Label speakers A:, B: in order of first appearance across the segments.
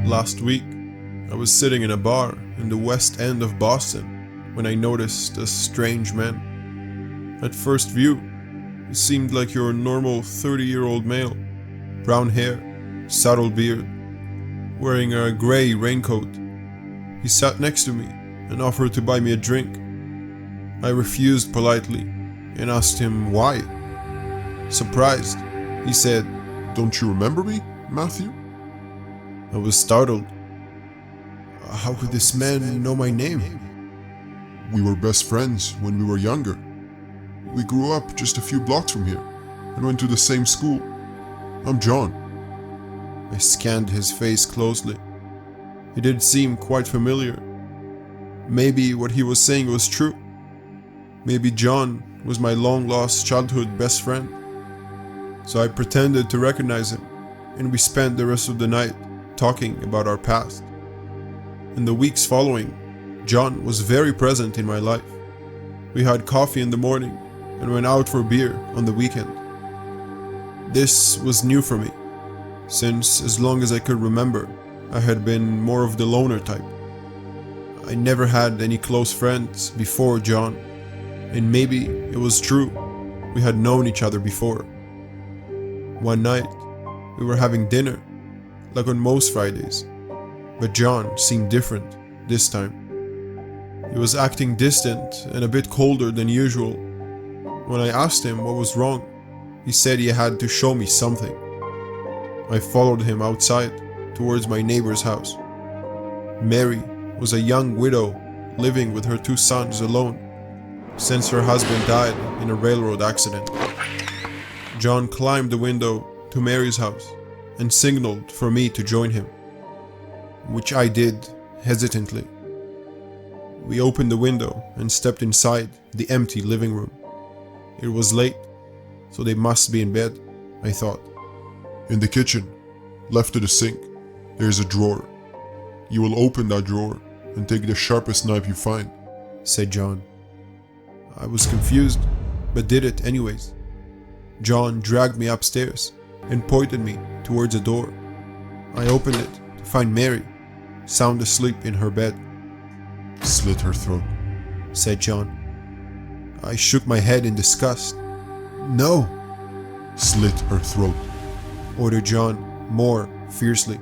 A: Last week, I was sitting in a bar in the West End of Boston when I noticed a strange man. At first view, he seemed like your normal 30-year-old male. Brown hair, subtle beard, wearing a grey raincoat. He sat next to me and offered to buy me a drink. I refused politely and asked him why. Surprised, he said,
B: "Don't you remember me, Matthew?"
A: I was startled. How could this man know my name?
B: "We were best friends when we were younger. We grew up just a few blocks from here and went to the same school. I'm John."
A: I scanned his face closely. He did seem quite familiar. Maybe what he was saying was true. Maybe John was my long-lost childhood best friend. So I pretended to recognize him, and we spent the rest of the night talking about our past. In the weeks following, John was very present in my life. We had coffee in the morning and went out for beer on the weekend. This was new for me, since as long as I could remember, I had been more of the loner type. I never had any close friends before John, and maybe it was true, we had known each other before. One night, we were having dinner, like on most Fridays, but John seemed different this time. He was acting distant and a bit colder than usual. When I asked him what was wrong, he said he had to show me something. I followed him outside towards my neighbor's house. Mary was a young widow living with her 2 sons alone since her husband died in a railroad accident. John climbed the window to Mary's house and signaled for me to join him, which I did hesitantly. We opened the window and stepped inside the empty living room. It was late, so they must be in bed, I thought.
B: "In the kitchen, left of the sink, there's a drawer. You will open that drawer and take the sharpest knife you find,"
A: said John. I was confused, but did it anyways. John dragged me upstairs and pointed me towards a door. I opened it to find Mary, sound asleep in her bed.
B: "Slit her throat,"
A: said John. I shook my head in disgust. "No!"
B: "Slit her throat,"
A: ordered John more fiercely.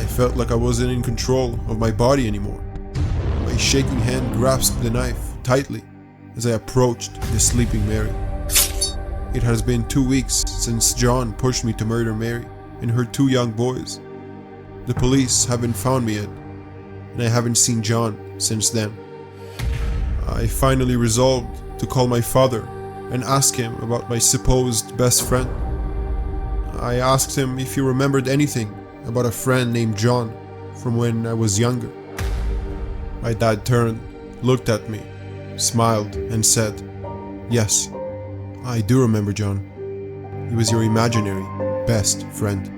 A: I felt like I wasn't in control of my body anymore. My shaking hand grasped the knife tightly as I approached the sleeping Mary. It has been 2 weeks since John pushed me to murder Mary and her 2 young boys. The police haven't found me yet, and I haven't seen John since then. I finally resolved to call my father and ask him about my supposed best friend. I asked him if he remembered anything about a friend named John from when I was younger. My dad turned, looked at me, smiled, and said, "Yes, I do remember John. He was your imaginary best friend."